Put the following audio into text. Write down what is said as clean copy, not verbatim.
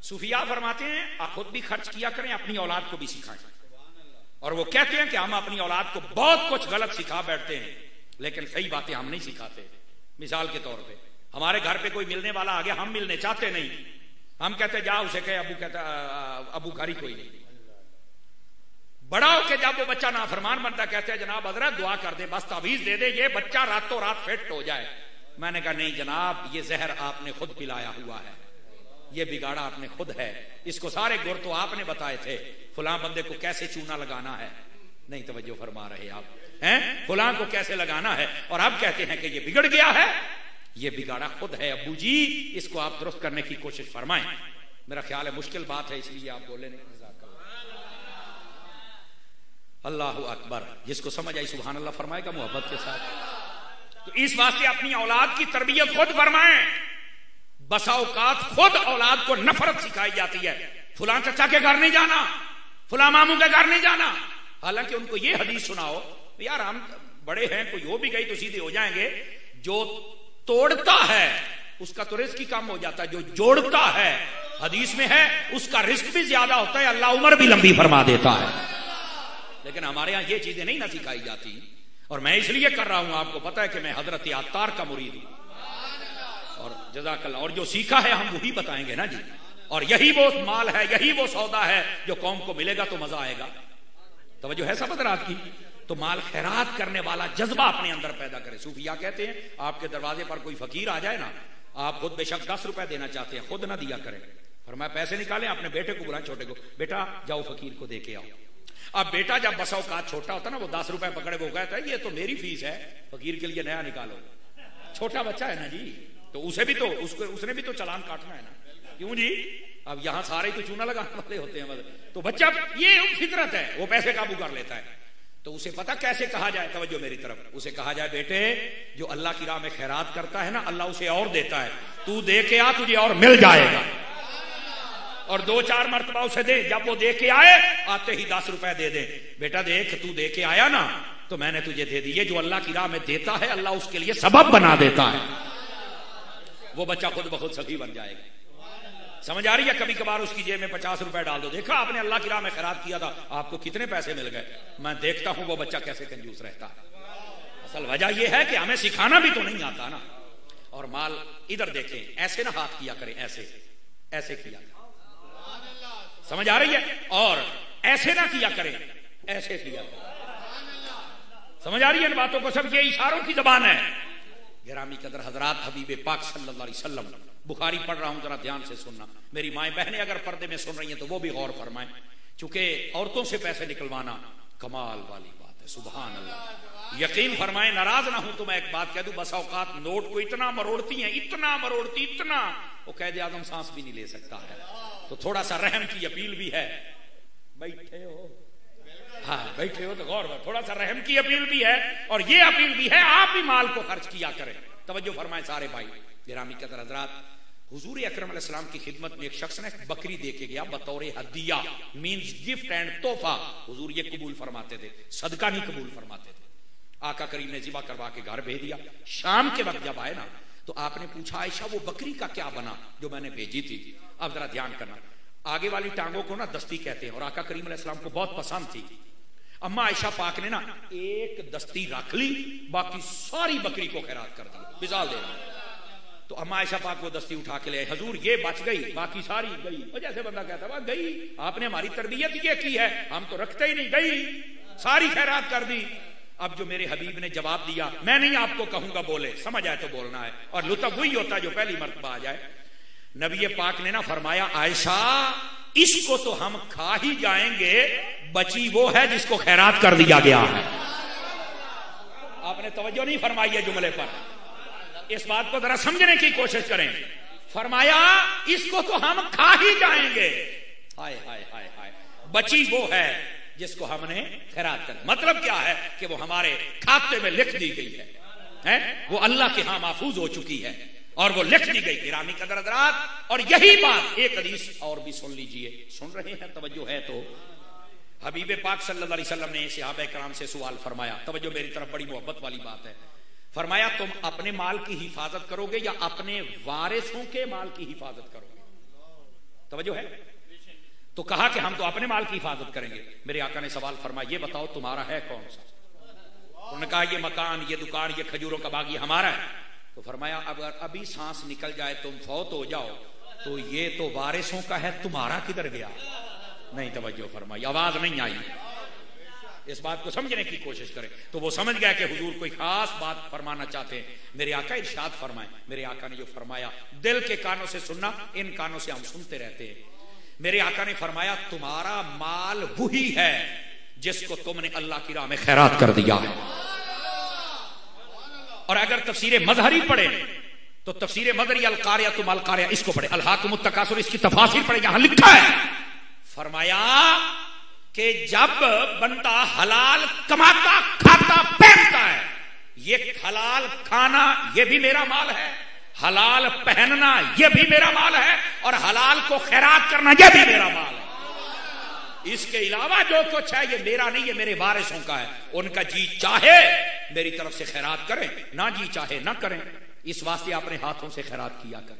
सूफिया फरमाते हैं आप खुद भी खर्च किया करें, अपनी औलाद को भी सिखाएं। और वो कहते हैं कि हम अपनी औलाद को बहुत कुछ गलत सिखा बैठते हैं, लेकिन सही बातें हम नहीं सिखाते। मिसाल के तौर पे हमारे घर पे कोई मिलने वाला आ गया, हम मिलने चाहते नहीं, हम कहते जा उसे कहे, अबू कहता अबू घर ही कोई नहीं। बड़ा होके जब वो बच्चा नाफरमान बनता कहते हैं जनाब हजरत दुआ कर दे, बस तावीज दे दे, ये बच्चा रातों रात फिट हो जाए। मैंने कहा नहीं जनाब, ये जहर आपने खुद पिलाया हुआ है, ये बिगाड़ा आपने खुद है। इसको सारे गुर तो आपने बताए थे, फुलां बंदे को कैसे चूना लगाना है, नहीं तवज्जो फरमा रहे आप हैं, फुलां को कैसे लगाना है, और आप कहते हैं कि ये बिगड़ गया है, ये बिगाड़ा खुद है। अब्बू जी इसको आप दुरुस्त करने की कोशिश फरमाएं। मेरा ख्याल है मुश्किल बात है, इसलिए आप बोले नहीं। अल्लाह अकबर, जिसको समझ आई सुभान अल्लाह फरमाएगा मोहब्बत के साथ। तो इस वास्ते अपनी औलाद की तरबियत खुद फरमाएं। बसा औकात खुद औलाद को नफरत सिखाई जाती है, फुलां चचा के घर नहीं जाना, फुलां मामू के घर नहीं जाना। हालांकि उनको ये हदीस सुनाओ, यार हम बड़े हैं, कोई हो भी गई तो सीधे हो जाएंगे। जो तोड़ता है उसका तो रिस्क ही कम हो जाता है, जो जोड़ता है हदीस में है उसका रिस्क भी ज्यादा होता है, अल्लाह उम्र भी लंबी फरमा देता है। लेकिन हमारे यहां ये चीजें नहीं ना सिखाई जाती, और मैं इसलिए कर रहा हूं, आपको पता है कि मैं हजरत अत्तार का मुरीद हूं, और जज़ाकल्लाह, और जो सीखा है हम वही बताएंगे ना जी। और यही वो माल है, यही वो सौदा है जो कौम को मिलेगा तो मजा आएगा। तवज्जो है सब हज़रात की। तो माल खैरात करने वाला जज्बा अपने अंदर पैदा करे। सूफिया कहते हैं आपके दरवाजे पर कोई फकीर आ जाए ना, आप खुद बेशक 10 रुपए देना चाहते हैं, खुद ना दिया करें, फरमाया पैसे निकालें, अपने बेटे को बुलाएं, छोटे को, बेटा जाओ फकीर को दे के आओ। अब बेटा जब बसा औकात छोटा होता ना, वो 10 रुपए पकड़े वो कहता है ये तो मेरी फीस है, फकीर के लिए नया निकालो। छोटा बच्चा है ना जी, तो उसे भी तो उसने भी तो चालान काटना है ना, क्यों जी? अब यहां सारे तो चूना लगाने वाले होते हैं, तो बच्चा ये फितरत है, वो पैसे काबू कर लेता है। तो उसे पता कैसे कहा जाए, तवज्जो मेरी तरफ, उसे कहा जाए बेटे जो अल्लाह की राह में खैरात करता है ना, अल्लाह उसे और देता है, तू दे के आ, तुझे और मिल जाएगा। और 2-4 मरतबा उसे दे, जब वो दे के आए आते ही 10 रुपए दे दे, बेटा देख तू दे के आया ना तो मैंने तुझे दे दिए। जो अल्लाह की राह में देता है अल्लाह उसके लिए सबब बना देता है, वो बच्चा खुद ब खुद सखी बन जाएगा। समझ आ रही है? कभी कभार उसकी जेब में 50 रुपए डाल दो, देखा आपने अल्लाह की राह में खैरात किया था, आपको कितने पैसे मिल गए। मैं देखता हूं वो बच्चा कैसे कंजूस रहता है। असल वजह यह है कि हमें सिखाना भी तो नहीं आता ना। और माल इधर देखें, ऐसे ना हाथ किया करें, ऐसे ऐसे किया करें, समझ आ रही है? और ऐसे ना किया करें, ऐसे किया करें, समझ आ रही है इन बातों को? सब ये इशारों की जबान है। गिरामी कदर हजरात, हबीब पाक सल्लल्लाहु अलैहि वसल्लम, बुखारी पढ़ रहा हूं, जरा ध्यान से सुनना। मेरी माएं बहनें अगर पर्दे में सुन रही हैं तो वो भी गौर फरमाएं, चूंकि औरतों से पैसे निकलवाना कमाल वाली बात है। सुभान अल्लाह, यकीन फरमाएं, नाराज ना हूं तो मैं एक बात कह दूं, बस औकात नोट को इतना मरोड़ती हैं, इतना मरोड़ती, इतना, वो कैद आदम सांस भी नहीं ले सकता है। तो थोड़ा सा रहम की अपील भी है। बैठे हो, हाँ बैठे हो तो गौर, थोड़ा सा रहम की अपील भी है, और ये अपील भी है आप भी माल को खर्च किया करें। तवज्जो फरमाएं सारे भाई। गिरामी कदर हजरात, हुजूर अकरम अलैहिस्सलाम की खिदमत में एक शख्स ने बकरी दे के गया बतौर हदिया, मींस गिफ्ट एंड तोहफा। हुजूर ये कबूल फरमाते थे, सदका नहीं कबूल फरमाते थे। आका करीम ने ज़िबा करवा के घर भेज दिया। शाम के वक्त जब आए ना तो आपने पूछा आयशा वो बकरी का क्या बना जो मैंने भेजी थी? अब जरा ध्यान करना, आगे वाली टांगों को ना दस्ती कहते हैं, और आका करीम अलैहिस्सलाम को बहुत पसंद थी। अम्मा आयशा पाक ने ना एक दस्ती रख ली, बाकी सारी बकरी को खैरात कर दी। मिसाल दे रहा, तो अम्मा आयशा पाक वो दस्ती उठा के ले, हजूर ये बच गई, बाकी सारी गई। और जैसे बंदा कहता है गई, आपने हमारी तरबियत ये की है, हम तो रखते ही नहीं, गई सारी खैरात कर दी। अब जो मेरे हबीब ने जवाब दिया, मैं नहीं आपको कहूंगा बोले, समझ आए तो बोलना है, और लुत्फ वही होता है जो पहली मर्तबा आ जाए। नबी पाक ने ना फरमाया, आयशा इसको तो हम खा ही जाएंगे, बची वो है जिसको खैरात कर दिया गया है। आपने तवज्जो नहीं फरमाई है जुमले पर, इस बात को जरा समझने की कोशिश करें। फरमाया इसको तो हम खा ही जाएंगे, हाय हाय हाय हाय, बची वो है जिसको हमने खैरात कर। मतलब क्या है कि वो हमारे खाते में लिख दी गई है, वो अल्लाह के यहां महफूज हो चुकी है और वो लिख दी गई। गिरामी कदर हज़रात, और यही बात एक हदीस और भी सुन लीजिए, सुन रहे हैं, तवज्जो है तो। हबीब पाक सल्लल्लाहु अलैहि वसल्लम ने सहाबा कराम से सवाल फरमाया, तवज्जो मेरी तरफ, बड़ी मोहब्बत वाली बात है। फरमाया तुम अपने माल की हिफाजत करोगे या अपने वारिसों के माल की हिफाजत करोगे? तवज्जो है। तो कहा कि हम तो अपने माल की हिफाजत करेंगे। मेरे आका ने सवाल फरमाया, ये बताओ तुम्हारा है कौन सा? उन्होंने कहा ये मकान, ये दुकान, ये खजूरों का बाग, ये हमारा है। तो फरमाया अगर अभी सांस निकल जाए, तुम फौत हो जाओ, तो ये तो वारिसों का है, तुम्हारा किधर गया? नहीं तवज्जो फरमाई, आवाज नहीं आई। इस बात को समझने की कोशिश करें। तो वो समझ गया कि हुजूर कोई खास बात फरमाना चाहते हैं। मेरे आका इरशाद फरमाए, मेरे आका ने जो फरमाया दिल के कानों से सुनना, इन कानों से हम सुनते रहते हैं। मेरे आका ने फरमाया तुम्हारा माल वही है जिसको तुमने अल्लाह की राह में खैरात कर दिया है। और अगर तफसीर मजहरी पढ़े तो तफसीर मजहरी अल कारिया तुम अल कारिया इसको पढ़े, अल हाकुमुत तकासुर इसकी तफासिर पढ़े, यहां लिखा है फरमाया कि जब बंदा हलाल कमाता, खाता, पहनता है, ये हलाल खाना ये भी मेरा माल है, हलाल पहनना ये भी मेरा माल है, और हलाल को खैरात करना ये भी मेरा माल है। इसके अलावा जो कुछ है ये मेरा नहीं, ये मेरे वारिसों का है। उनका जी चाहे मेरी तरफ से खैरात करें, ना जी चाहे ना करें। इस वास्ते अपने हाथों से खैरात किया कर।